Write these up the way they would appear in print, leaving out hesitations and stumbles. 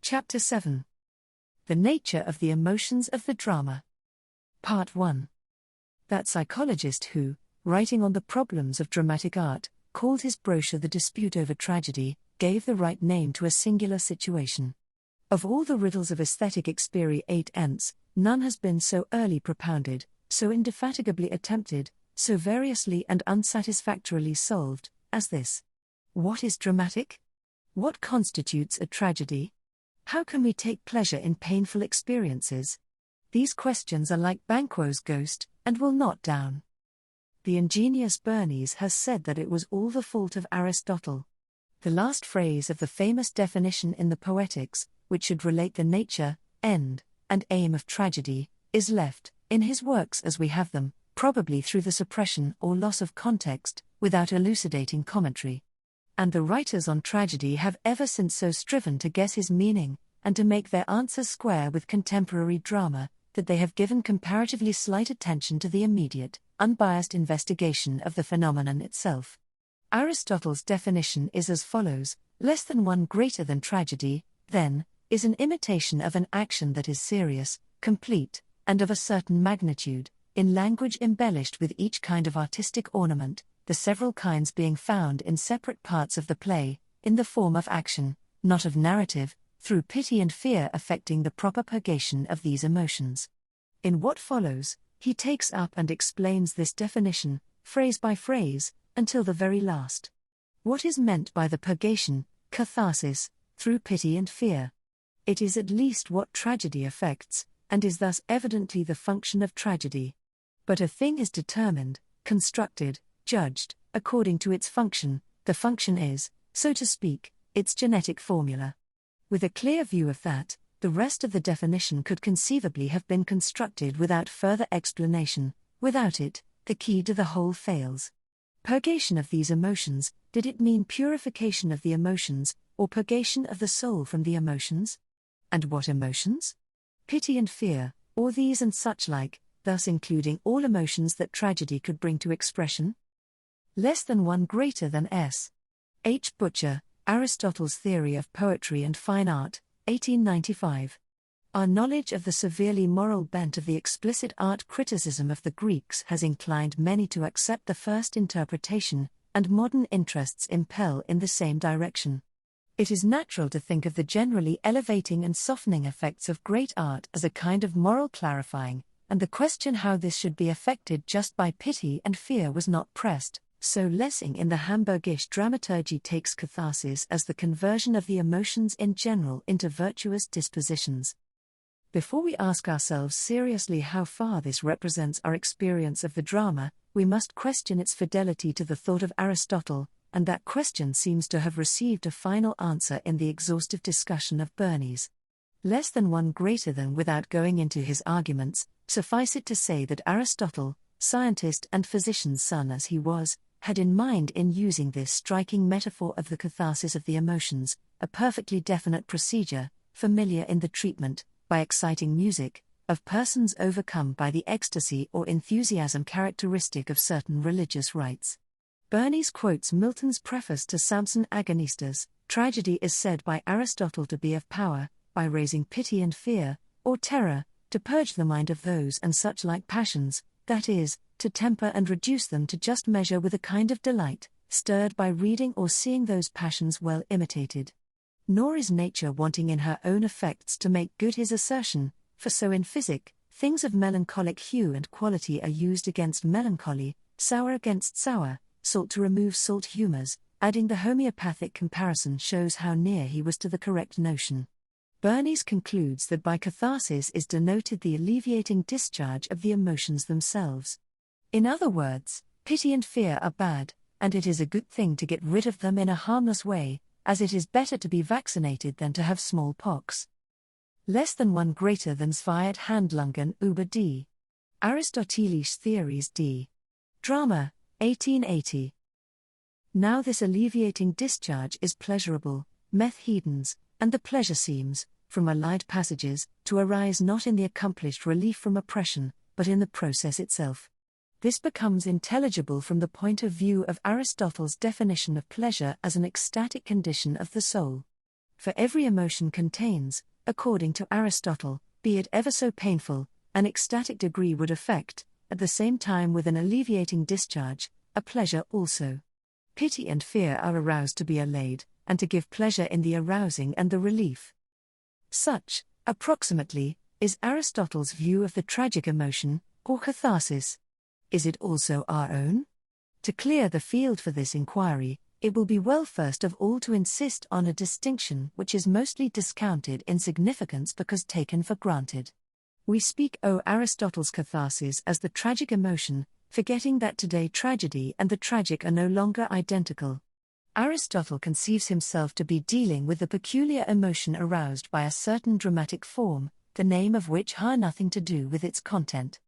Chapter 7. The Nature of the Emotions of the Drama. Part 1. That psychologist who, writing on the problems of dramatic art, called his brochure The Dispute Over Tragedy, gave the right name to a singular situation. Of all the riddles of aesthetic experience, none has been so early propounded, so indefatigably attempted, so variously and unsatisfactorily solved, as this. What is dramatic? What constitutes a tragedy? How can we take pleasure in painful experiences? These questions are like Banquo's ghost, and will not down. The ingenious Bernays has said that it was all the fault of Aristotle. The last phrase of the famous definition in the Poetics, which should relate the nature, end, and aim of tragedy, is left, in his works as we have them, probably through the suppression or loss of context, without elucidating commentary. And the writers on tragedy have ever since so striven to guess his meaning, and to make their answers square with contemporary drama, that they have given comparatively slight attention to the immediate, unbiased investigation of the phenomenon itself. Aristotle's definition is as follows: less than one greater than tragedy, then, is an imitation of an action that is serious, complete, and of a certain magnitude, in language embellished with each kind of artistic ornament, the several kinds being found in separate parts of the play, in the form of action, not of narrative, through pity and fear affecting the proper purgation of these emotions. In what follows, he takes up and explains this definition, phrase by phrase, until the very last. What is meant by the purgation, catharsis, through pity and fear? It is at least what tragedy affects, and is thus evidently the function of tragedy. But a thing is determined, constructed, judged, according to its function. The function is, so to speak, its genetic formula. With a clear view of that, the rest of the definition could conceivably have been constructed without further explanation. Without it, the key to the whole fails. Purgation of these emotions, did it mean purification of the emotions, or purgation of the soul from the emotions? And what emotions? Pity and fear, or these and such like, thus including all emotions that tragedy could bring to expression? Less than one greater than S. H. Butcher, Aristotle's Theory of Poetry and Fine Art, 1895. Our knowledge of the severely moral bent of the explicit art criticism of the Greeks has inclined many to accept the first interpretation, and modern interests impel in the same direction. It is natural to think of the generally elevating and softening effects of great art as a kind of moral clarifying, and the question how this should be effected just by pity and fear was not pressed. So Lessing in the Hamburgische Dramaturgie takes catharsis as the conversion of the emotions in general into virtuous dispositions. Before we ask ourselves seriously how far this represents our experience of the drama, we must question its fidelity to the thought of Aristotle, and that question seems to have received a final answer in the exhaustive discussion of Bernays. Less than one greater than without going into his arguments, suffice it to say that Aristotle, scientist and physician's son as he was, had in mind in using this striking metaphor of the catharsis of the emotions, a perfectly definite procedure, familiar in the treatment, by exciting music, of persons overcome by the ecstasy or enthusiasm characteristic of certain religious rites. Bernays quotes Milton's preface to Samson Agonistes: tragedy is said by Aristotle to be of power, by raising pity and fear, or terror, to purge the mind of those and such like passions, that is, to temper and reduce them to just measure with a kind of delight, stirred by reading or seeing those passions well imitated. Nor is nature wanting in her own effects to make good his assertion, for so in physic, things of melancholic hue and quality are used against melancholy, sour against sour, salt to remove salt humours, adding the homeopathic comparison shows how near he was to the correct notion. Bernays concludes that by catharsis is denoted the alleviating discharge of the emotions themselves. In other words, pity and fear are bad, and it is a good thing to get rid of them in a harmless way, as it is better to be vaccinated than to have smallpox. Less than one greater than Zweiert Handlungen über die Aristotelische Theories d. Drama, 1880. Now this alleviating discharge is pleasurable, meth hedons, and the pleasure seems, from allied passages, to arise not in the accomplished relief from oppression, but in the process itself. This becomes intelligible from the point of view of Aristotle's definition of pleasure as an ecstatic condition of the soul. For every emotion contains, according to Aristotle, be it ever so painful, an ecstatic degree would affect, at the same time with an alleviating discharge, a pleasure also. Pity and fear are aroused to be allayed, and to give pleasure in the arousing and the relief. Such, approximately, is Aristotle's view of the tragic emotion, or catharsis. Is it also our own? To clear the field for this inquiry, it will be well first of all to insist on a distinction which is mostly discounted in significance because taken for granted. We speak of Aristotle's catharsis as the tragic emotion, forgetting that today tragedy and the tragic are no longer identical. Aristotle conceives himself to be dealing with the peculiar emotion aroused by a certain dramatic form, the name of which has nothing to do with its content.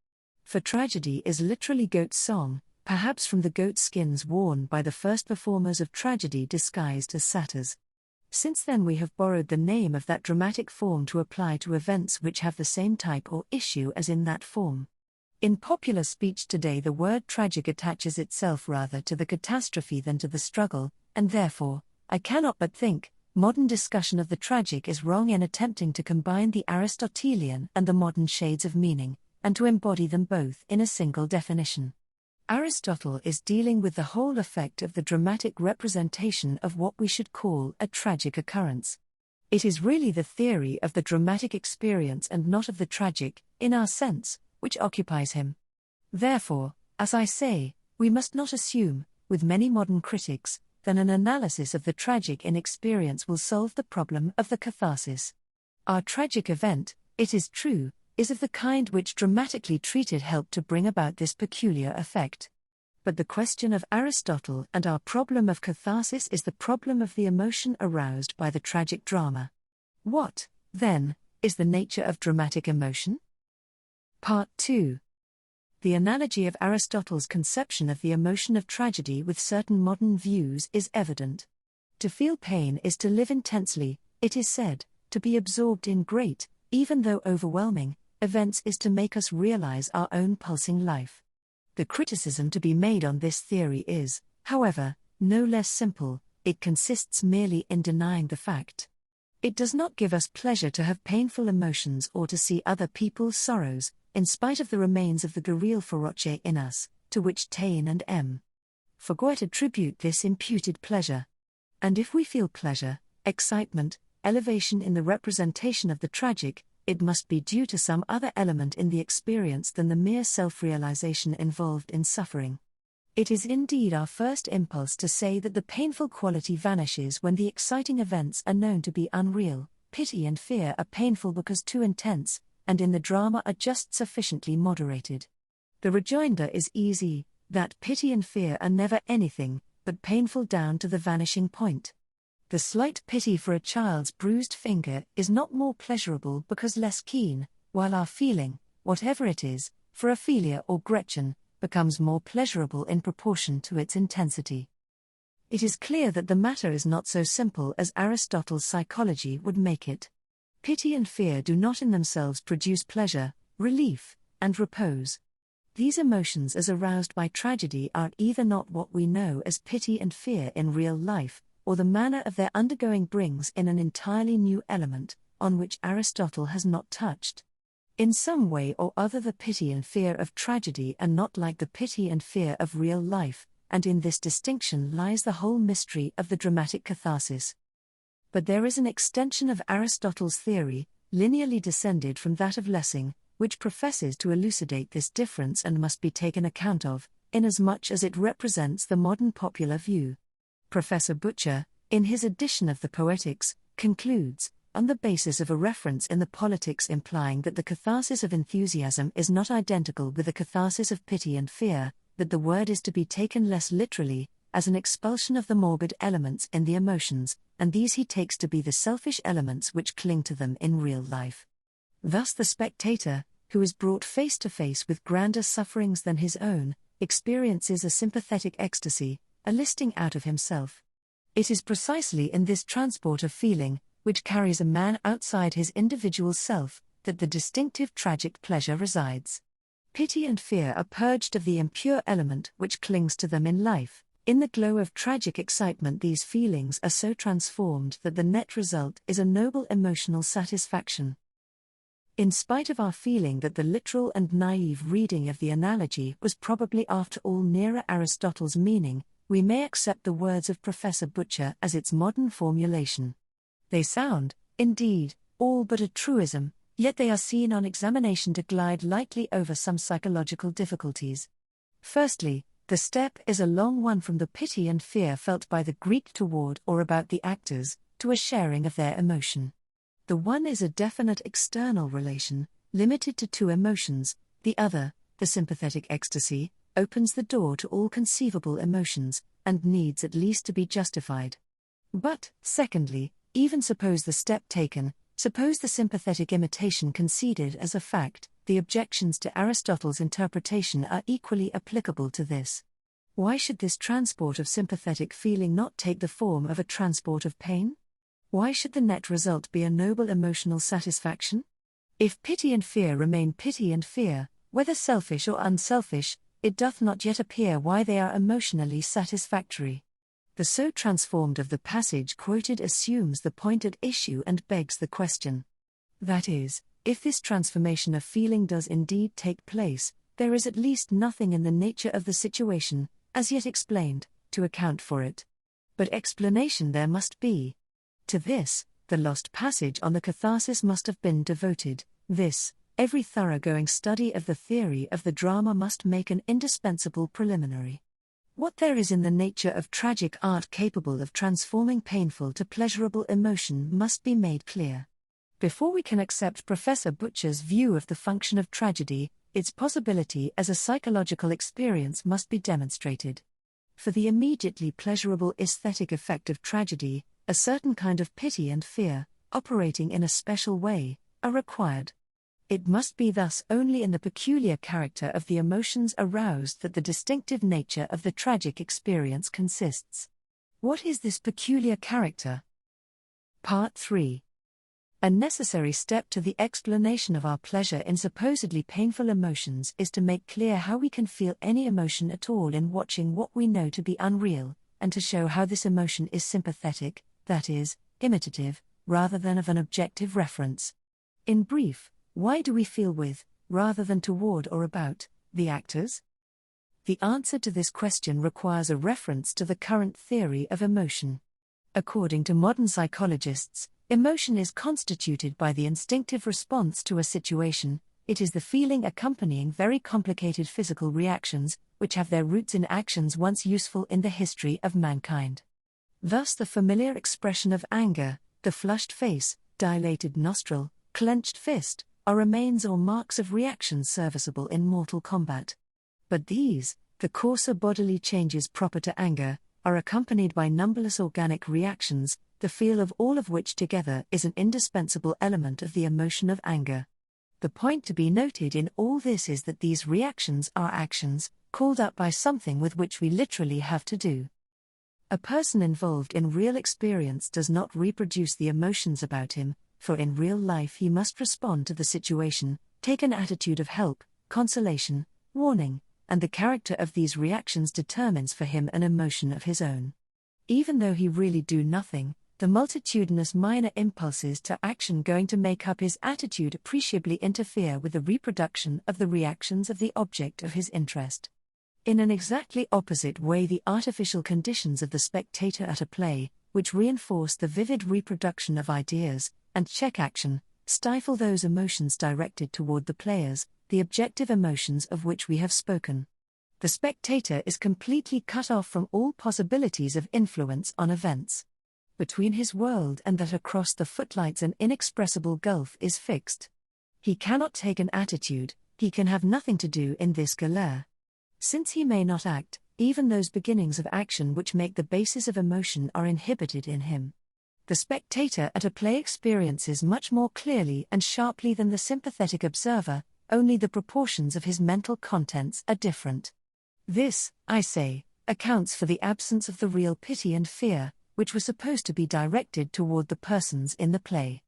For tragedy is literally goat's song, perhaps from the goat skins worn by the first performers of tragedy disguised as satyrs. Since then we have borrowed the name of that dramatic form to apply to events which have the same type or issue as in that form. In popular speech today the word tragic attaches itself rather to the catastrophe than to the struggle, and therefore, I cannot but think, modern discussion of the tragic is wrong in attempting to combine the Aristotelian and the modern shades of meaning, and to embody them both in a single definition. Aristotle is dealing with the whole effect of the dramatic representation of what we should call a tragic occurrence. It is really the theory of the dramatic experience and not of the tragic, in our sense, which occupies him. Therefore, as I say, we must not assume, with many modern critics, that an analysis of the tragic in experience will solve the problem of the catharsis. Our tragic event, it is true, is of the kind which dramatically treated helped to bring about this peculiar effect. But the question of Aristotle and our problem of catharsis is the problem of the emotion aroused by the tragic drama. What, then, is the nature of dramatic emotion? Part 2. The analogy of Aristotle's conception of the emotion of tragedy with certain modern views is evident. To feel pain is to live intensely, it is said, to be absorbed in great, even though overwhelming, events is to make us realize our own pulsing life. The criticism to be made on this theory is, however, no less simple. It consists merely in denying the fact. It does not give us pleasure to have painful emotions or to see other people's sorrows, in spite of the remains of the guerrille feroce in us, to which Taine and M. Forguet attribute this imputed pleasure. And if we feel pleasure, excitement, elevation in the representation of the tragic, it must be due to some other element in the experience than the mere self-realization involved in suffering. It is indeed our first impulse to say that the painful quality vanishes when the exciting events are known to be unreal. Pity and fear are painful because too intense, and in the drama are just sufficiently moderated. The rejoinder is easy, that pity and fear are never anything but painful down to the vanishing point. The slight pity for a child's bruised finger is not more pleasurable because less keen, while our feeling, whatever it is, for Ophelia or Gretchen, becomes more pleasurable in proportion to its intensity. It is clear that the matter is not so simple as Aristotle's psychology would make it. Pity and fear do not in themselves produce pleasure, relief, and repose. These emotions as aroused by tragedy are either not what we know as pity and fear in real life, or the manner of their undergoing brings in an entirely new element, on which Aristotle has not touched. In some way or other the pity and fear of tragedy are not like the pity and fear of real life, and in this distinction lies the whole mystery of the dramatic catharsis. But there is an extension of Aristotle's theory, linearly descended from that of Lessing, which professes to elucidate this difference and must be taken account of, inasmuch as it represents the modern popular view. Professor Butcher, in his edition of the Poetics, concludes, on the basis of a reference in the Politics implying that the catharsis of enthusiasm is not identical with the catharsis of pity and fear, that the word is to be taken less literally, as an expulsion of the morbid elements in the emotions, and these he takes to be the selfish elements which cling to them in real life. Thus the spectator, who is brought face to face with grander sufferings than his own, experiences a sympathetic ecstasy, a listing out of himself. It is precisely in this transport of feeling, which carries a man outside his individual self, that the distinctive tragic pleasure resides. Pity and fear are purged of the impure element which clings to them in life, In the glow of tragic excitement, these feelings are so transformed that the net result is a noble emotional satisfaction. In spite of our feeling that the literal and naive reading of the analogy was probably after all nearer Aristotle's meaning, we may accept the words of Professor Butcher as its modern formulation. They sound, indeed, all but a truism, yet they are seen on examination to glide lightly over some psychological difficulties. Firstly, the step is a long one from the pity and fear felt by the Greek toward or about the actors, to a sharing of their emotion. The one is a definite external relation, limited to two emotions; the other, the sympathetic ecstasy, opens the door to all conceivable emotions, and needs at least to be justified. But, secondly, even suppose the step taken, suppose the sympathetic imitation conceded as a fact, the objections to Aristotle's interpretation are equally applicable to this. Why should this transport of sympathetic feeling not take the form of a transport of pain? Why should the net result be a noble emotional satisfaction? If pity and fear remain pity and fear, whether selfish or unselfish, it doth not yet appear why they are emotionally satisfactory. The so transformed of the passage quoted assumes the point at issue and begs the question. That is, if this transformation of feeling does indeed take place, there is at least nothing in the nature of the situation, as yet explained, to account for it. But explanation there must be. To this, the lost passage on the catharsis must have been devoted. This, every thoroughgoing study of the theory of the drama must make an indispensable preliminary. What there is in the nature of tragic art capable of transforming painful to pleasurable emotion must be made clear. Before we can accept Professor Butcher's view of the function of tragedy, its possibility as a psychological experience must be demonstrated. For the immediately pleasurable aesthetic effect of tragedy, a certain kind of pity and fear, operating in a special way, are required. It must be thus only in the peculiar character of the emotions aroused that the distinctive nature of the tragic experience consists. What is this peculiar character? Part 3. A necessary step to the explanation of our pleasure in supposedly painful emotions is to make clear how we can feel any emotion at all in watching what we know to be unreal, and to show how this emotion is sympathetic, that is, imitative, rather than of an objective reference. In brief, why do we feel with, rather than toward or about, the actors? The answer to this question requires a reference to the current theory of emotion. According to modern psychologists, emotion is constituted by the instinctive response to a situation. It is the feeling accompanying very complicated physical reactions, which have their roots in actions once useful in the history of mankind. Thus the familiar expression of anger, the flushed face, dilated nostril, clenched fist, are remains or marks of reactions serviceable in mortal combat. But these, the coarser bodily changes proper to anger, are accompanied by numberless organic reactions, the feel of all of which together is an indispensable element of the emotion of anger. The point to be noted in all this is that these reactions are actions, called up by something with which we literally have to do. A person involved in real experience does not reproduce the emotions about him, for in real life he must respond to the situation, take an attitude of help, consolation, warning, and the character of these reactions determines for him an emotion of his own. Even though he really do nothing, the multitudinous minor impulses to action going to make up his attitude appreciably interfere with the reproduction of the reactions of the object of his interest. In an exactly opposite way, the artificial conditions of the spectator at a play, which reinforce the vivid reproduction of ideas, and check action, stifle those emotions directed toward the players, the objective emotions of which we have spoken. The spectator is completely cut off from all possibilities of influence on events. Between his world and that across the footlights an inexpressible gulf is fixed. He cannot take an attitude, he can have nothing to do in this galère. Since he may not act, even those beginnings of action which make the basis of emotion are inhibited in him. The spectator at a play experiences much more clearly and sharply than the sympathetic observer, only the proportions of his mental contents are different. This, I say, accounts for the absence of the real pity and fear, which were supposed to be directed toward the persons in the play.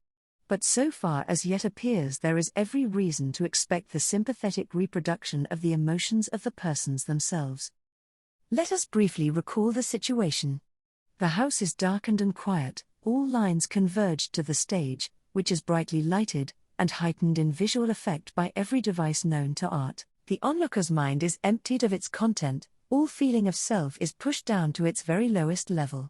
But so far as yet appears, there is every reason to expect the sympathetic reproduction of the emotions of the persons themselves. Let us briefly recall the situation. The house is darkened and quiet, all lines converged to the stage, which is brightly lighted, and heightened in visual effect by every device known to art. The onlooker's mind is emptied of its content, all feeling of self is pushed down to its very lowest level.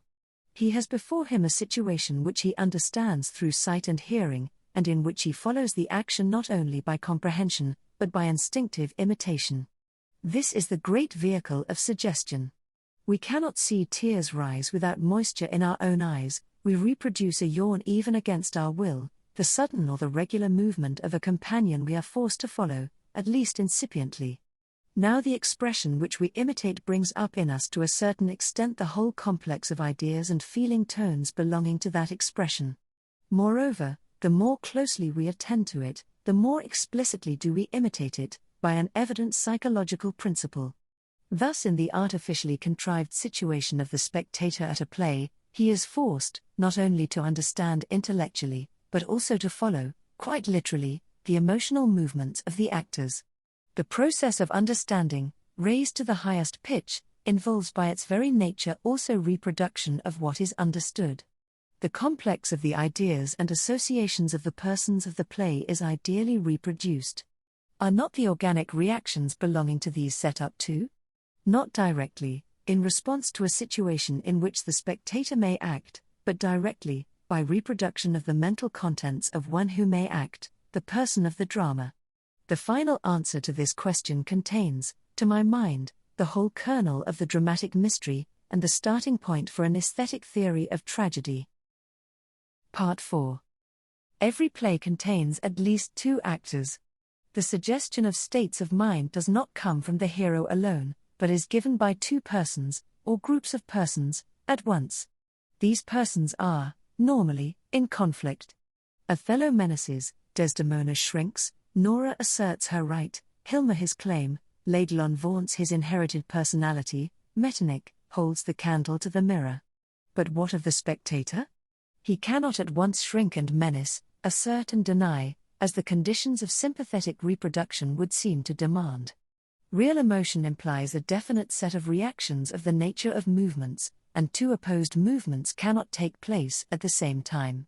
He has before him a situation which he understands through sight and hearing, and in which he follows the action not only by comprehension, but by instinctive imitation. This is the great vehicle of suggestion. We cannot see tears rise without moisture in our own eyes, we reproduce a yawn even against our will, the sudden or the regular movement of a companion we are forced to follow, at least incipiently. Now the expression which we imitate brings up in us to a certain extent the whole complex of ideas and feeling tones belonging to that expression. Moreover, the more closely we attend to it, the more explicitly do we imitate it, by an evident psychological principle. Thus in the artificially contrived situation of the spectator at a play, he is forced, not only to understand intellectually, but also to follow, quite literally, the emotional movements of the actors. The process of understanding, raised to the highest pitch, involves by its very nature also reproduction of what is understood. The complex of the ideas and associations of the persons of the play is ideally reproduced. Are not the organic reactions belonging to these set up too? Not directly, in response to a situation in which the spectator may act, but directly, by reproduction of the mental contents of one who may act, the person of the drama. The final answer to this question contains, to my mind, the whole kernel of the dramatic mystery, and the starting point for an aesthetic theory of tragedy. Part 4. Every play contains at least two actors. The suggestion of states of mind does not come from the hero alone, but is given by two persons, or groups of persons, at once. These persons are, normally, in conflict. Othello menaces, Desdemona shrinks, Nora asserts her right, Hilma his claim, Laidlon vaunts his inherited personality, Metternich holds the candle to the mirror. But what of the spectator? He cannot at once shrink and menace, assert and deny, as the conditions of sympathetic reproduction would seem to demand. Real emotion implies a definite set of reactions of the nature of movements, and two opposed movements cannot take place at the same time.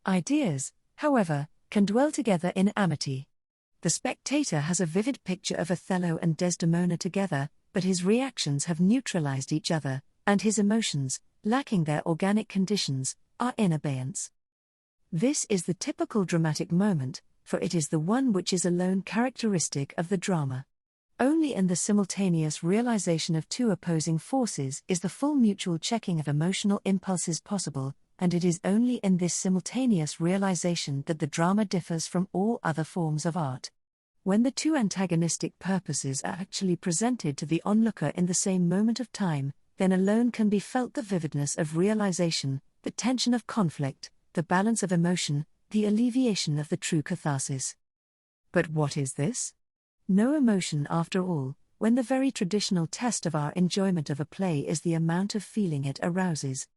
Ideas, however, can dwell together in amity. The spectator has a vivid picture of Othello and Desdemona together, but his reactions have neutralized each other, and his emotions, lacking their organic conditions, are in abeyance. This is the typical dramatic moment, for it is the one which is alone characteristic of the drama. Only in the simultaneous realization of two opposing forces is the full mutual checking of emotional impulses possible, and it is only in this simultaneous realization that the drama differs from all other forms of art. When the two antagonistic purposes are actually presented to the onlooker in the same moment of time, then alone can be felt the vividness of realization, the tension of conflict, the balance of emotion, the alleviation of the true catharsis. But what is this? No emotion after all, when the very traditional test of our enjoyment of a play is the amount of feeling it arouses.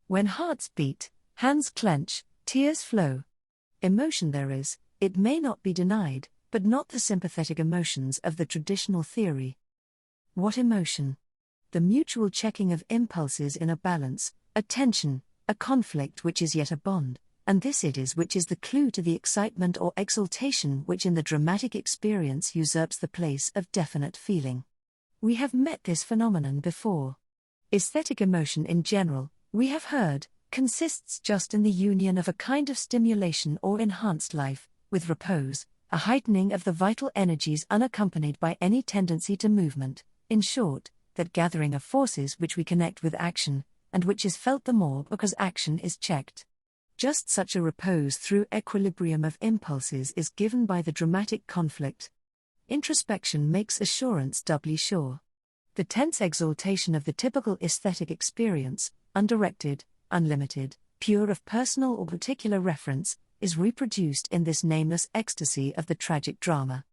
When hearts beat, hands clench, tears flow. Emotion there is, it may not be denied, but not the sympathetic emotions of the traditional theory. What emotion? The mutual checking of impulses in a balance, a tension, a conflict which is yet a bond, and this it is which is the clue to the excitement or exaltation which in the dramatic experience usurps the place of definite feeling. We have met this phenomenon before. Aesthetic emotion in general, we have heard, consists just in the union of a kind of stimulation or enhanced life, with repose, a heightening of the vital energies unaccompanied by any tendency to movement, in short, that gathering of forces which we connect with action, and which is felt the more because action is checked. Just such a repose through equilibrium of impulses is given by the dramatic conflict. Introspection makes assurance doubly sure. The tense exaltation of the typical aesthetic experience, undirected, unlimited, pure of personal or particular reference, is reproduced in this nameless ecstasy of the tragic drama.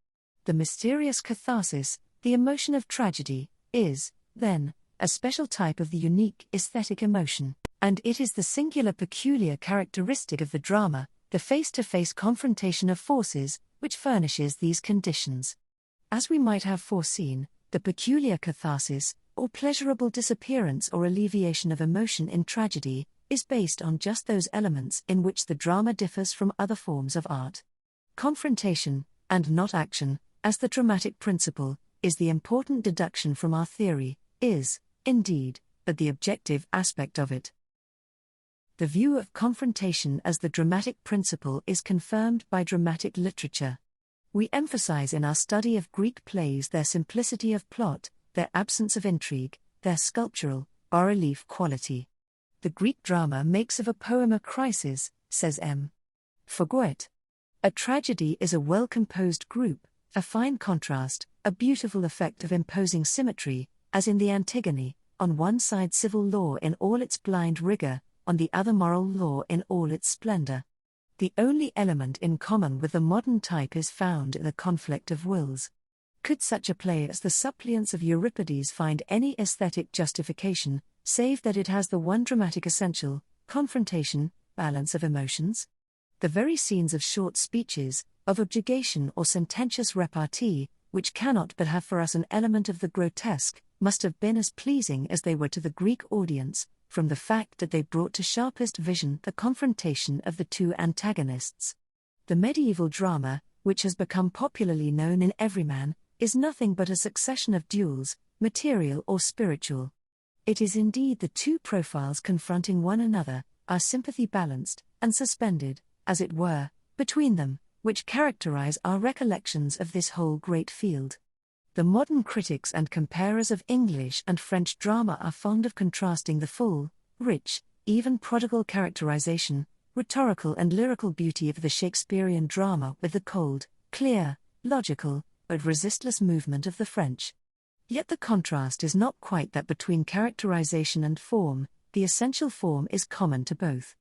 The mysterious catharsis, the emotion of tragedy, is, then, a special type of the unique aesthetic emotion, and it is the singular peculiar characteristic of the drama, the face-to-face confrontation of forces, which furnishes these conditions. As we might have foreseen, the peculiar catharsis, or pleasurable disappearance or alleviation of emotion in tragedy, is based on just those elements in which the drama differs from other forms of art. Confrontation, and not action, as the dramatic principle, is the important deduction from our theory, is, indeed, but the objective aspect of it. The view of confrontation as the dramatic principle is confirmed by dramatic literature. We emphasize in our study of Greek plays their simplicity of plot, their absence of intrigue, their sculptural, bas-relief quality. The Greek drama makes of a poem a crisis, says M. Forguet. A tragedy is a well-composed group, a fine contrast, a beautiful effect of imposing symmetry, as in the Antigone, on one side civil law in all its blind rigor, on the other moral law in all its splendor. The only element in common with the modern type is found in the conflict of wills. Could such a play as the Suppliants of Euripides find any aesthetic justification, save that it has the one dramatic essential, confrontation, balance of emotions? The very scenes of short speeches, of objurgation or sententious repartee, which cannot but have for us an element of the grotesque, must have been as pleasing as they were to the Greek audience, from the fact that they brought to sharpest vision the confrontation of the two antagonists. The medieval drama, which has become popularly known in Everyman, is nothing but a succession of duels, material or spiritual. It is indeed the two profiles confronting one another, our sympathy balanced, and suspended, as it were, between them, which characterize our recollections of this whole great field. The modern critics and comparers of English and French drama are fond of contrasting the full, rich, even prodigal characterization, rhetorical and lyrical beauty of the Shakespearean drama with the cold, clear, logical, but resistless movement of the French. Yet the contrast is not quite that between characterization and form, the essential form is common to both.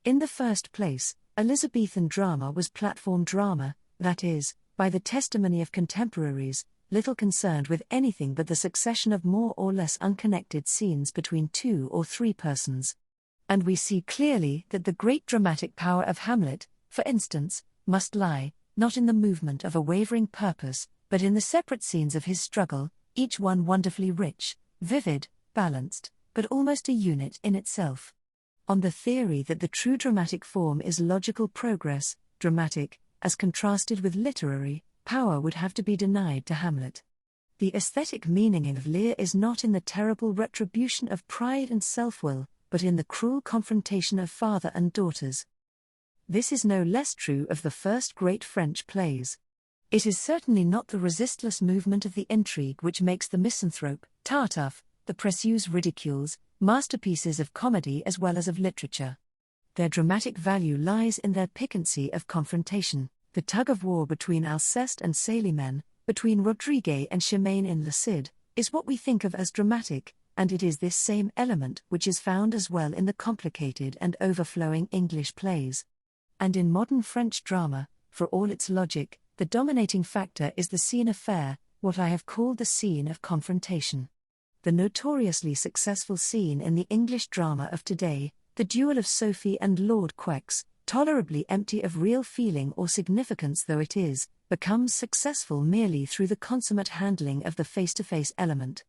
In the first place, Elizabethan drama was platform drama, that is, by the testimony of contemporaries, little concerned with anything but the succession of more or less unconnected scenes between two or three persons. And we see clearly that the great dramatic power of Hamlet, for instance, must lie, not in the movement of a wavering purpose, but in the separate scenes of his struggle, each one wonderfully rich, vivid, balanced, but almost a unit in itself. On the theory that the true dramatic form is logical progress, dramatic, as contrasted with literary, power would have to be denied to Hamlet. The aesthetic meaning of Lear is not in the terrible retribution of pride and self-will, but in the cruel confrontation of father and daughters. This is no less true of the first great French plays. It is certainly not the resistless movement of the intrigue which makes the misanthrope, Tartuffe, the Précieuses ridicules, masterpieces of comedy as well as of literature. Their dramatic value lies in their piquancy of confrontation. The tug-of-war between Alceste and Célimène, between Rodrigue and Chimène in Le Cid, is what we think of as dramatic, and it is this same element which is found as well in the complicated and overflowing English plays. And in modern French drama, for all its logic, the dominating factor is the scene affaire, what I have called the scene of confrontation. The notoriously successful scene in the English drama of today, the duel of Sophie and Lord Quex, tolerably empty of real feeling or significance though it is, becomes successful merely through the consummate handling of the face-to-face element.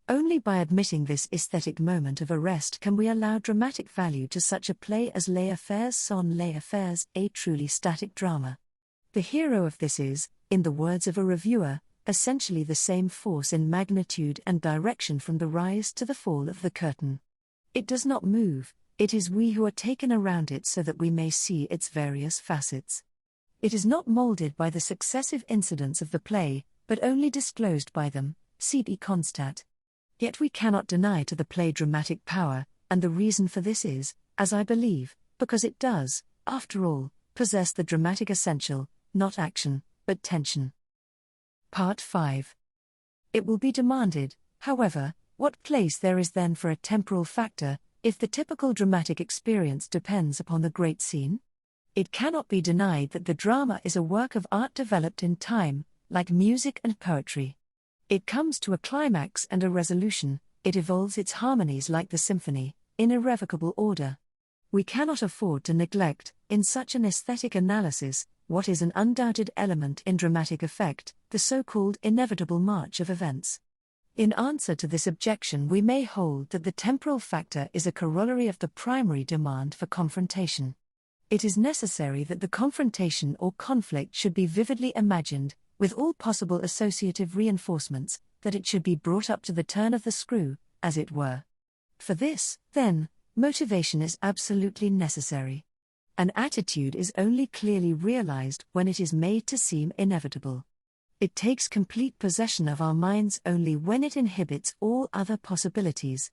Only by admitting this aesthetic moment of arrest can we allow dramatic value to such a play as Les Affaires sont les Affaires, a truly static drama. The hero of this is, in the words of a reviewer, essentially the same force in magnitude and direction from the rise to the fall of the curtain. It does not move. It is we who are taken around it so that we may see its various facets. It is not molded by the successive incidents of the play, but only disclosed by them, sibi constat. Yet we cannot deny to the play dramatic power, and the reason for this is, as I believe, because it does, after all, possess the dramatic essential, not action, but tension. Part 5. It will be demanded, however, what place there is then for a temporal factor, if the typical dramatic experience depends upon the great scene? It cannot be denied that the drama is a work of art developed in time, like music and poetry. It comes to a climax and a resolution, it evolves its harmonies like the symphony, in irrevocable order. We cannot afford to neglect, in such an aesthetic analysis, what is an undoubted element in dramatic effect, the so-called inevitable march of events. In answer to this objection, we may hold that the temporal factor is a corollary of the primary demand for confrontation. It is necessary that the confrontation or conflict should be vividly imagined, with all possible associative reinforcements, that it should be brought up to the turn of the screw, as it were. For this, then, motivation is absolutely necessary. An attitude is only clearly realized when it is made to seem inevitable. It takes complete possession of our minds only when it inhibits all other possibilities.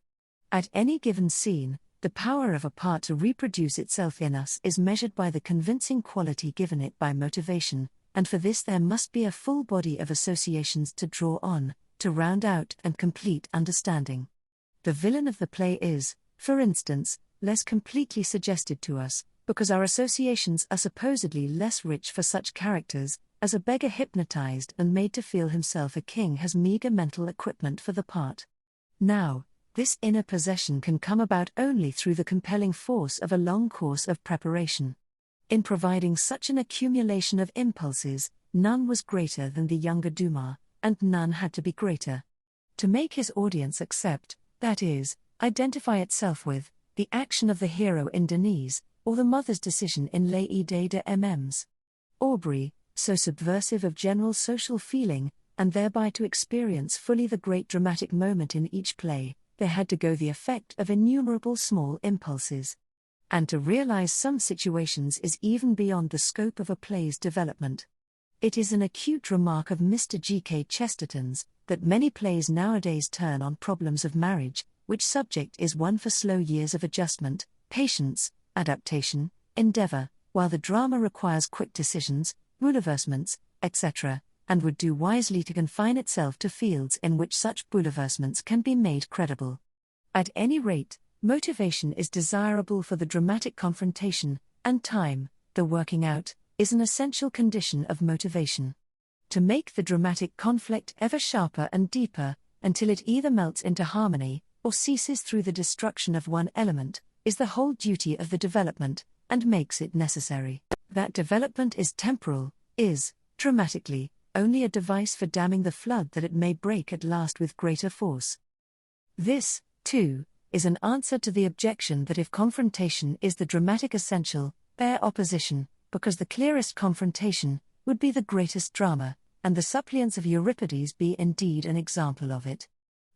At any given scene, the power of a part to reproduce itself in us is measured by the convincing quality given it by motivation, and for this there must be a full body of associations to draw on, to round out and complete understanding. The villain of the play is, for instance, less completely suggested to us, because our associations are supposedly less rich for such characters, as a beggar hypnotized and made to feel himself a king has meager mental equipment for the part. Now, this inner possession can come about only through the compelling force of a long course of preparation. In providing such an accumulation of impulses, none was greater than the younger Dumas, and none had to be greater. To make his audience accept, that is, identify itself with, the action of the hero in Denise, or the mother's decision in Les Idées de Mmes. Aubrey, so subversive of general social feeling, and thereby to experience fully the great dramatic moment in each play, there had to go the effect of innumerable small impulses. And to realize some situations is even beyond the scope of a play's development. It is an acute remark of Mr. G.K. Chesterton's, that many plays nowadays turn on problems of marriage, which subject is one for slow years of adjustment, patience, adaptation, endeavor, while the drama requires quick decisions, bouleversements, etc., and would do wisely to confine itself to fields in which such bouleversements can be made credible. At any rate, motivation is desirable for the dramatic confrontation, and time, the working out, is an essential condition of motivation. To make the dramatic conflict ever sharper and deeper, until it either melts into harmony, or ceases through the destruction of one element, is the whole duty of the development, and makes it necessary. That development is temporal, is, dramatically, only a device for damming the flood that it may break at last with greater force. This, too, is an answer to the objection that if confrontation is the dramatic essential, bear opposition, because the clearest confrontation would be the greatest drama, and the suppliants of Euripides be indeed an example of it.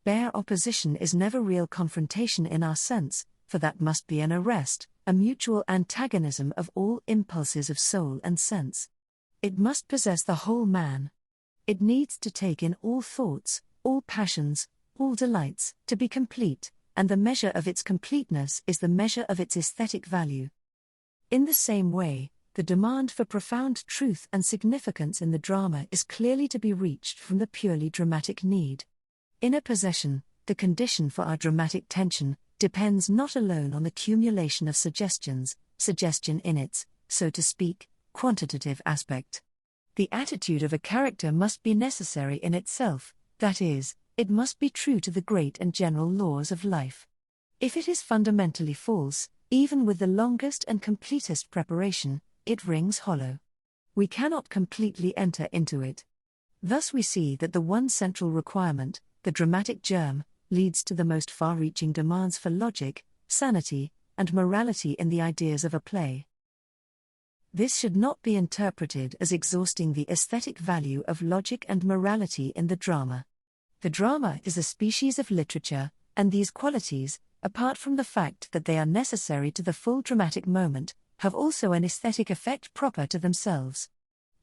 Bare opposition is never real confrontation in our sense, for that must be an arrest, a mutual antagonism of all impulses of soul and sense. It must possess the whole man. It needs to take in all thoughts, all passions, all delights, to be complete, and the measure of its completeness is the measure of its aesthetic value. In the same way, the demand for profound truth and significance in the drama is clearly to be reached from the purely dramatic need. Inner possession, the condition for our dramatic tension, depends not alone on the cumulation of suggestions, suggestion in its, so to speak, quantitative aspect. The attitude of a character must be necessary in itself, that is, it must be true to the great and general laws of life. If it is fundamentally false, even with the longest and completest preparation, it rings hollow. We cannot completely enter into it. Thus we see that the one central requirement, the dramatic germ, leads to the most far-reaching demands for logic, sanity, and morality in the ideas of a play. This should not be interpreted as exhausting the aesthetic value of logic and morality in the drama. The drama is a species of literature, and these qualities, apart from the fact that they are necessary to the full dramatic moment, have also an aesthetic effect proper to themselves.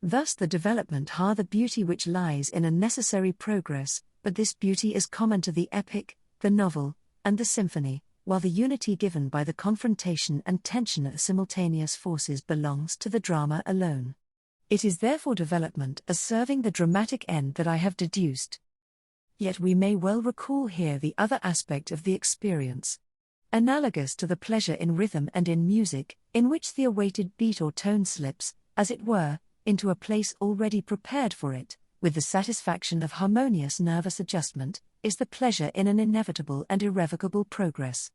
Thus the development has the beauty which lies in a necessary progress, but this beauty is common to the epic, the novel, and the symphony, while the unity given by the confrontation and tension of simultaneous forces belongs to the drama alone. It is therefore development as serving the dramatic end that I have deduced. Yet we may well recall here the other aspect of the experience. Analogous to the pleasure in rhythm and in music, in which the awaited beat or tone slips, as it were, into a place already prepared for it, with the satisfaction of harmonious nervous adjustment, is the pleasure in an inevitable and irrevocable progress.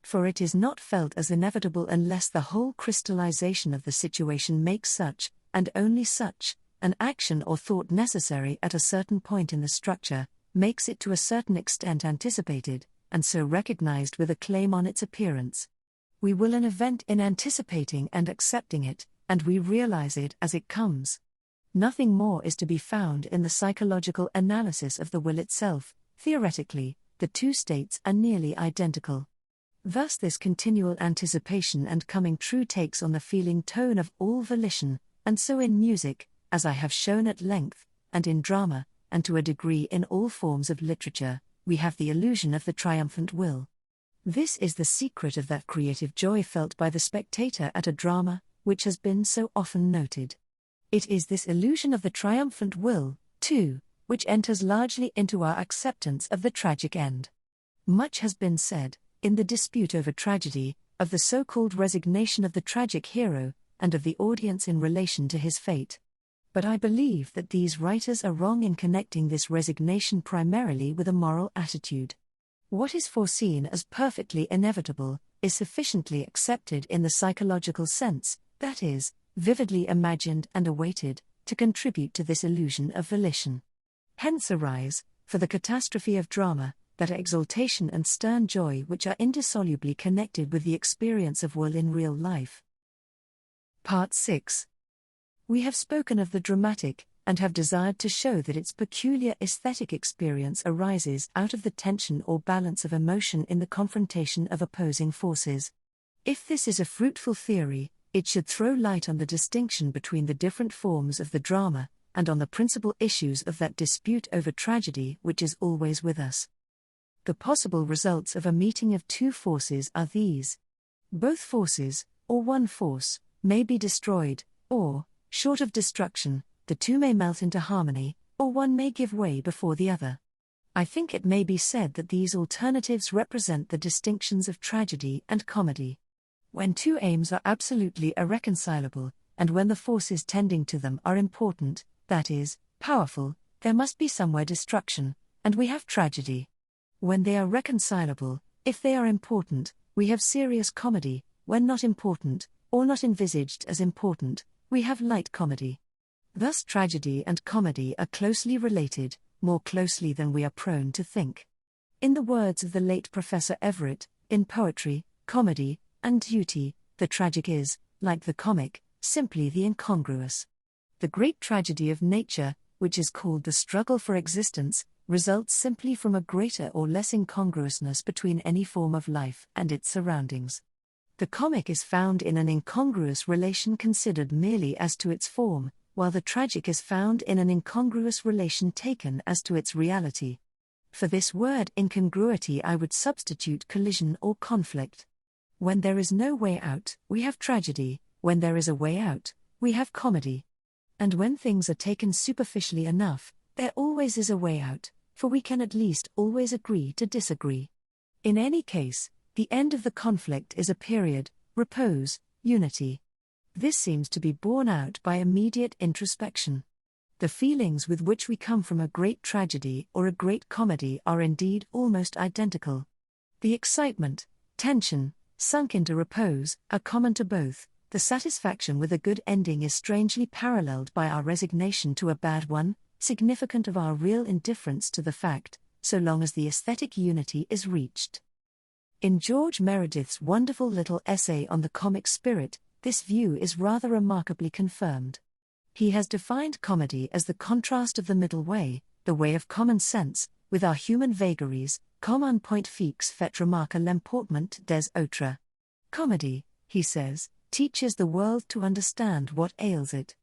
For it is not felt as inevitable unless the whole crystallization of the situation makes such, and only such, an action or thought necessary at a certain point in the structure, makes it to a certain extent anticipated, and so recognized with a claim on its appearance. We will an event in anticipating and accepting it, and we realize it as it comes. Nothing more is to be found in the psychological analysis of the will itself. Theoretically, the two states are nearly identical. Thus this continual anticipation and coming true takes on the feeling tone of all volition, and so in music, as I have shown at length, and in drama, and to a degree in all forms of literature, we have the illusion of the triumphant will. This is the secret of that creative joy felt by the spectator at a drama, which has been so often noted. It is this illusion of the triumphant will, too, which enters largely into our acceptance of the tragic end. Much has been said, in the dispute over tragedy, of the so-called resignation of the tragic hero, and of the audience in relation to his fate. But I believe that these writers are wrong in connecting this resignation primarily with a moral attitude. What is foreseen as perfectly inevitable, is sufficiently accepted in the psychological sense, that is, vividly imagined and awaited, to contribute to this illusion of volition. Hence arise, for the catastrophe of drama, that exaltation and stern joy which are indissolubly connected with the experience of will in real life. Part 6. We have spoken of the dramatic, and have desired to show that its peculiar aesthetic experience arises out of the tension or balance of emotion in the confrontation of opposing forces. If this is a fruitful theory, it should throw light on the distinction between the different forms of the drama, and on the principal issues of that dispute over tragedy which is always with us. The possible results of a meeting of two forces are these. Both forces, or one force, may be destroyed, or, short of destruction, the two may melt into harmony, or one may give way before the other. I think it may be said that these alternatives represent the distinctions of tragedy and comedy. When two aims are absolutely irreconcilable, and when the forces tending to them are important, that is, powerful, there must be somewhere destruction, and we have tragedy. When they are reconcilable, if they are important, we have serious comedy; when not important, or not envisaged as important, we have light comedy. Thus tragedy and comedy are closely related, more closely than we are prone to think. In the words of the late Professor Everett, in poetry, comedy, and duty, the tragic is, like the comic, simply the incongruous. The great tragedy of nature, which is called the struggle for existence, results simply from a greater or less incongruousness between any form of life and its surroundings. The comic is found in an incongruous relation considered merely as to its form, while the tragic is found in an incongruous relation taken as to its reality. For this word incongruity I would substitute collision or conflict. When there is no way out, we have tragedy; when there is a way out, we have comedy. And when things are taken superficially enough, there always is a way out, for we can at least always agree to disagree. In any case, the end of the conflict is a period, repose, unity. This seems to be borne out by immediate introspection. The feelings with which we come from a great tragedy or a great comedy are indeed almost identical. The excitement, tension, sunk into repose, are common to both. The satisfaction with a good ending is strangely paralleled by our resignation to a bad one, significant of our real indifference to the fact, so long as the aesthetic unity is reached. In George Meredith's wonderful little essay on the comic spirit, this view is rather remarkably confirmed. He has defined comedy as the contrast of the middle way, the way of common sense, with our human vagaries, comme un point fixe fait remarque l'importement des autres. Comedy, he says, teaches the world to understand what ails it.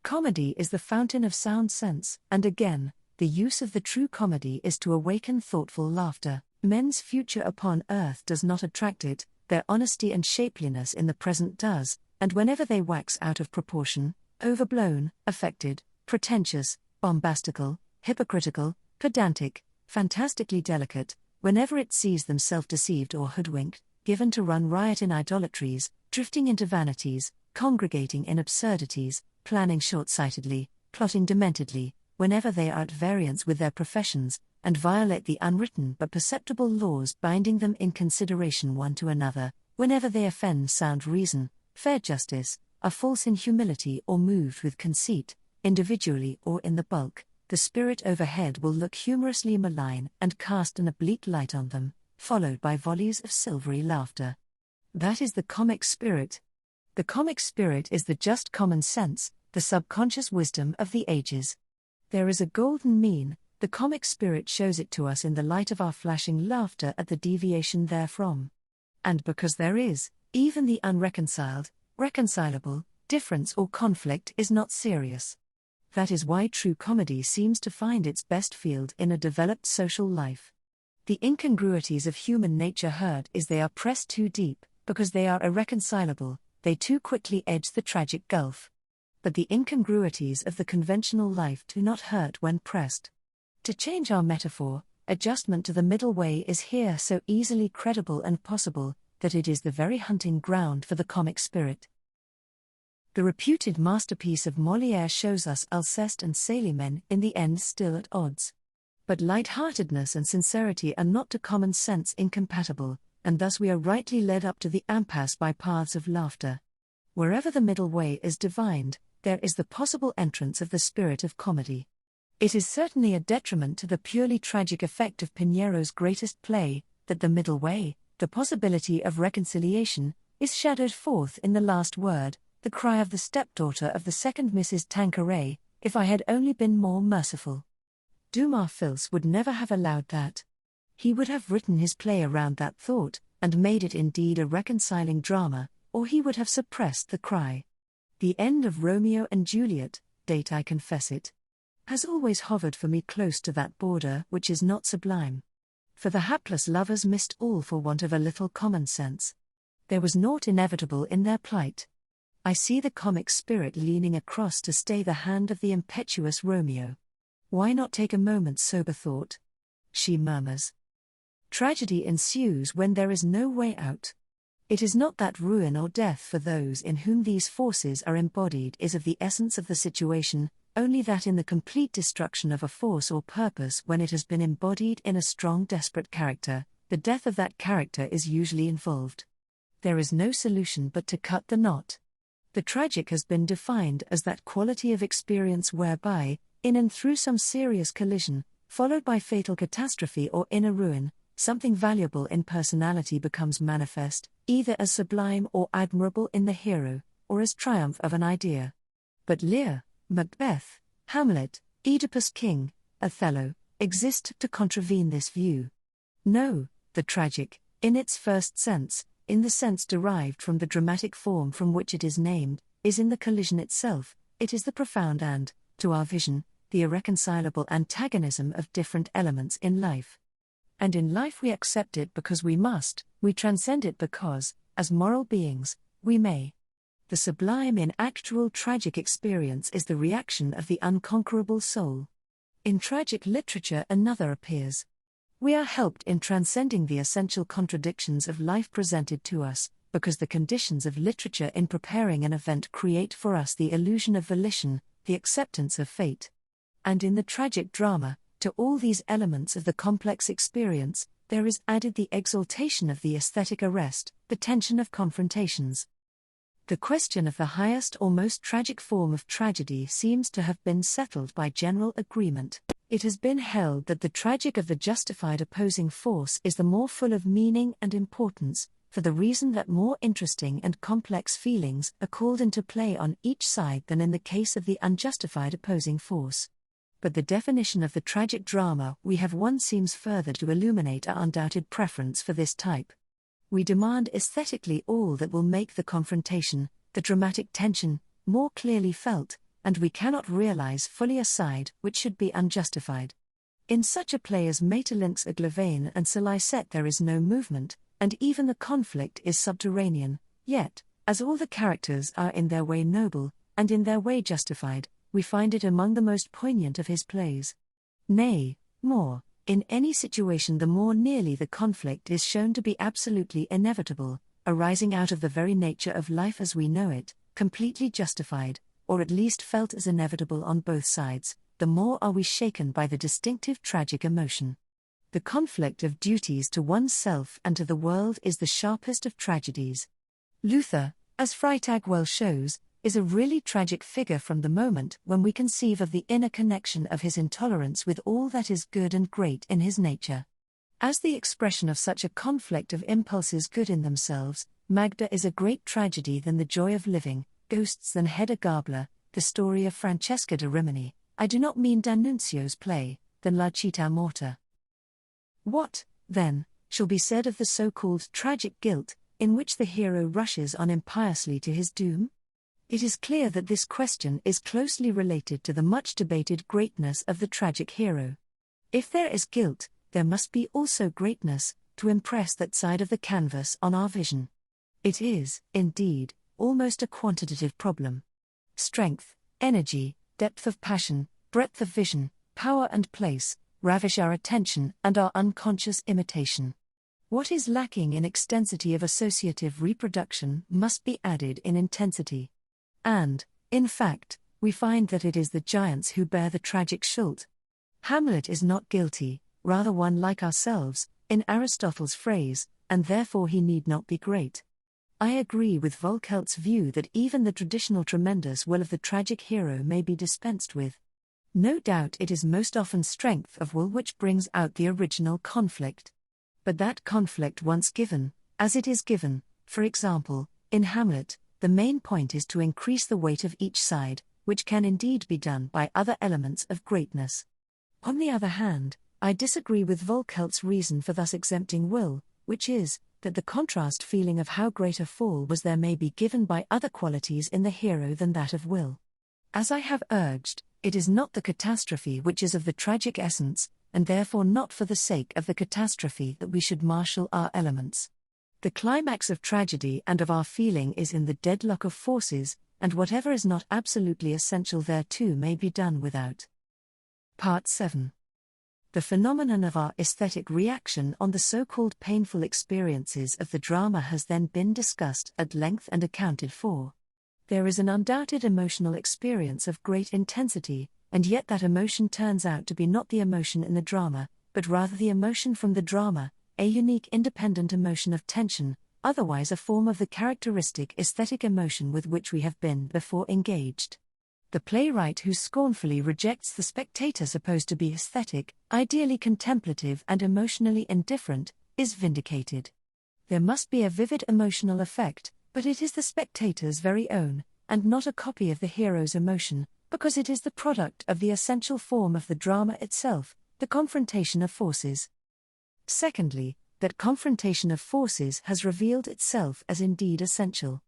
Comedy is the fountain of sound sense, and again, the use of the true comedy is to awaken thoughtful laughter. Men's future upon earth does not attract it, their honesty and shapeliness in the present does, and whenever they wax out of proportion, overblown, affected, pretentious, bombastical, hypocritical, pedantic, fantastically delicate, whenever it sees them self-deceived or hoodwinked, given to run riot in idolatries, drifting into vanities, congregating in absurdities, planning short-sightedly, plotting dementedly, whenever they are at variance with their professions, and violate the unwritten but perceptible laws binding them in consideration one to another, whenever they offend sound reason, fair justice, are false in humility or moved with conceit, individually or in the bulk, the spirit overhead will look humorously malign and cast an oblique light on them, followed by volleys of silvery laughter. That is the comic spirit. The comic spirit is the just common sense, the subconscious wisdom of the ages. There is a golden mean, the comic spirit shows it to us in the light of our flashing laughter at the deviation therefrom. And because there is, even the unreconciled, reconcilable, difference or conflict is not serious. That is why true comedy seems to find its best field in a developed social life. The incongruities of human nature hurt as they are pressed too deep, because they are irreconcilable, they too quickly edge the tragic gulf. But the incongruities of the conventional life do not hurt when pressed. To change our metaphor, adjustment to the middle way is here so easily credible and possible, that it is the very hunting ground for the comic spirit. The reputed masterpiece of Molière shows us Alceste and Célimène in the end still at odds. But light-heartedness and sincerity are not to common sense incompatible, and thus we are rightly led up to the impasse by paths of laughter. Wherever the middle way is divined, there is the possible entrance of the spirit of comedy. It is certainly a detriment to the purely tragic effect of Pinero's greatest play, that the middle way, the possibility of reconciliation, is shadowed forth in the last word, the cry of the stepdaughter of the second Mrs. Tanqueray, "If I had only been more merciful." Dumas Fils would never have allowed that. He would have written his play around that thought, and made it indeed a reconciling drama, or he would have suppressed the cry. The end of Romeo and Juliet, date I confess it, has always hovered for me close to that border which is not sublime. For the hapless lovers missed all for want of a little common sense. There was naught inevitable in their plight. I see the comic spirit leaning across to stay the hand of the impetuous Romeo. "Why not take a moment's sober thought?" she murmurs. Tragedy ensues when there is no way out. It is not that ruin or death for those in whom these forces are embodied is of the essence of the situation, only that in the complete destruction of a force or purpose when it has been embodied in a strong desperate character, the death of that character is usually involved. There is no solution but to cut the knot. The tragic has been defined as that quality of experience whereby, in and through some serious collision, followed by fatal catastrophe or inner ruin, something valuable in personality becomes manifest, either as sublime or admirable in the hero, or as triumph of an idea. But Lear, Macbeth, Hamlet, Oedipus King, Othello, exist to contravene this view. No, the tragic, in its first sense, in the sense derived from the dramatic form from which it is named, is in the collision itself. It is the profound and, to our vision, the irreconcilable antagonism of different elements in life. And in life we accept it because we must, we transcend it because, as moral beings, we may. The sublime in actual tragic experience is the reaction of the unconquerable soul. In tragic literature another appears. We are helped in transcending the essential contradictions of life presented to us, because the conditions of literature in preparing an event create for us the illusion of volition, the acceptance of fate. And in the tragic drama, to all these elements of the complex experience, there is added the exaltation of the aesthetic arrest, the tension of confrontations. The question of the highest or most tragic form of tragedy seems to have been settled by general agreement. It has been held that the tragic of the justified opposing force is the more full of meaning and importance, for the reason that more interesting and complex feelings are called into play on each side than in the case of the unjustified opposing force. But the definition of the tragic drama we have won seems further to illuminate our undoubted preference for this type. We demand aesthetically all that will make the confrontation, the dramatic tension, more clearly felt, and we cannot realize fully a side which should be unjustified. In such a play as Maeterlinck's Aglavane and Celisette there is no movement, and even the conflict is subterranean, yet, as all the characters are in their way noble, and in their way justified, we find it among the most poignant of his plays. Nay, more, in any situation the more nearly the conflict is shown to be absolutely inevitable, arising out of the very nature of life as we know it, completely justified, or at least felt as inevitable on both sides, the more are we shaken by the distinctive tragic emotion. The conflict of duties to oneself and to the world is the sharpest of tragedies. Luther, as Freytag well shows, is a really tragic figure from the moment when we conceive of the inner connection of his intolerance with all that is good and great in his nature. As the expression of such a conflict of impulses good in themselves, Magda is a great tragedy than the joy of living, ghosts than Hedda Gabler, the story of Francesca da Rimini, I do not mean D'Annunzio's play, than La Città Morta. What, then, shall be said of the so-called tragic guilt, in which the hero rushes on impiously to his doom? It is clear that this question is closely related to the much-debated greatness of the tragic hero. If there is guilt, there must be also greatness, to impress that side of the canvas on our vision. It is, indeed, almost a quantitative problem. Strength, energy, depth of passion, breadth of vision, power and place, ravish our attention and our unconscious imitation. What is lacking in extensity of associative reproduction must be added in intensity. And, in fact, we find that it is the giants who bear the tragic Schuld. Hamlet is not guilty, rather one like ourselves, in Aristotle's phrase, and therefore he need not be great. I agree with Volkelt's view that even the traditional tremendous will of the tragic hero may be dispensed with. No doubt it is most often strength of will which brings out the original conflict. But that conflict once given, as it is given, for example, in Hamlet, the main point is to increase the weight of each side, which can indeed be done by other elements of greatness. On the other hand, I disagree with Volkelt's reason for thus exempting will, which is, that the contrast feeling of how great a fall was there may be given by other qualities in the hero than that of will. As I have urged, it is not the catastrophe which is of the tragic essence, and therefore not for the sake of the catastrophe that we should marshal our elements. The climax of tragedy and of our feeling is in the deadlock of forces, and whatever is not absolutely essential thereto may be done without. Part 7. The phenomenon of our aesthetic reaction on the so-called painful experiences of the drama has then been discussed at length and accounted for. There is an undoubted emotional experience of great intensity, and yet that emotion turns out to be not the emotion in the drama, but rather the emotion from the drama, a unique independent emotion of tension, otherwise a form of the characteristic aesthetic emotion with which we have been before engaged. The playwright who scornfully rejects the spectator supposed to be aesthetic, ideally contemplative and emotionally indifferent, is vindicated. There must be a vivid emotional effect, but it is the spectator's very own, and not a copy of the hero's emotion, because it is the product of the essential form of the drama itself, the confrontation of forces. Secondly, that confrontation of forces has revealed itself as indeed essential.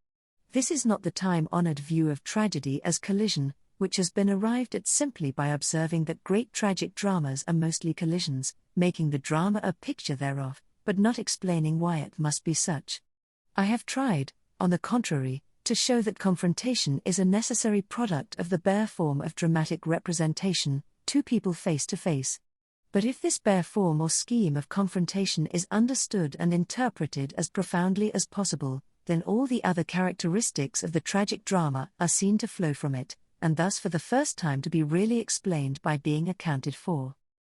This is not the time-honored view of tragedy as collision, which has been arrived at simply by observing that great tragic dramas are mostly collisions, making the drama a picture thereof, but not explaining why it must be such. I have tried, on the contrary, to show that confrontation is a necessary product of the bare form of dramatic representation, two people face to face. But if this bare form or scheme of confrontation is understood and interpreted as profoundly as possible, then all the other characteristics of the tragic drama are seen to flow from it, and thus for the first time to be really explained by being accounted for.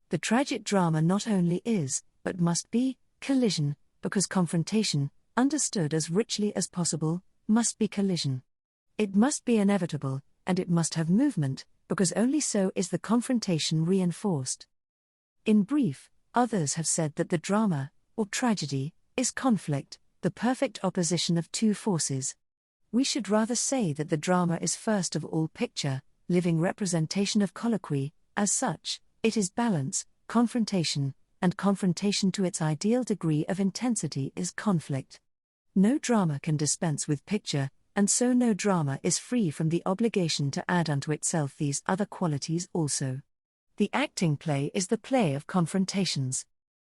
The tragic drama not only is, but must be, collision, because confrontation, understood as richly as possible, must be collision. It must be inevitable, and it must have movement, because only so is the confrontation reinforced. In brief, others have said that the drama, or tragedy, is conflict, the perfect opposition of two forces. We should rather say that the drama is first of all picture, living representation of colloquy, as such, it is balance, confrontation, and confrontation to its ideal degree of intensity is conflict. No drama can dispense with picture, and so no drama is free from the obligation to add unto itself these other qualities also. The acting play is the play of confrontations.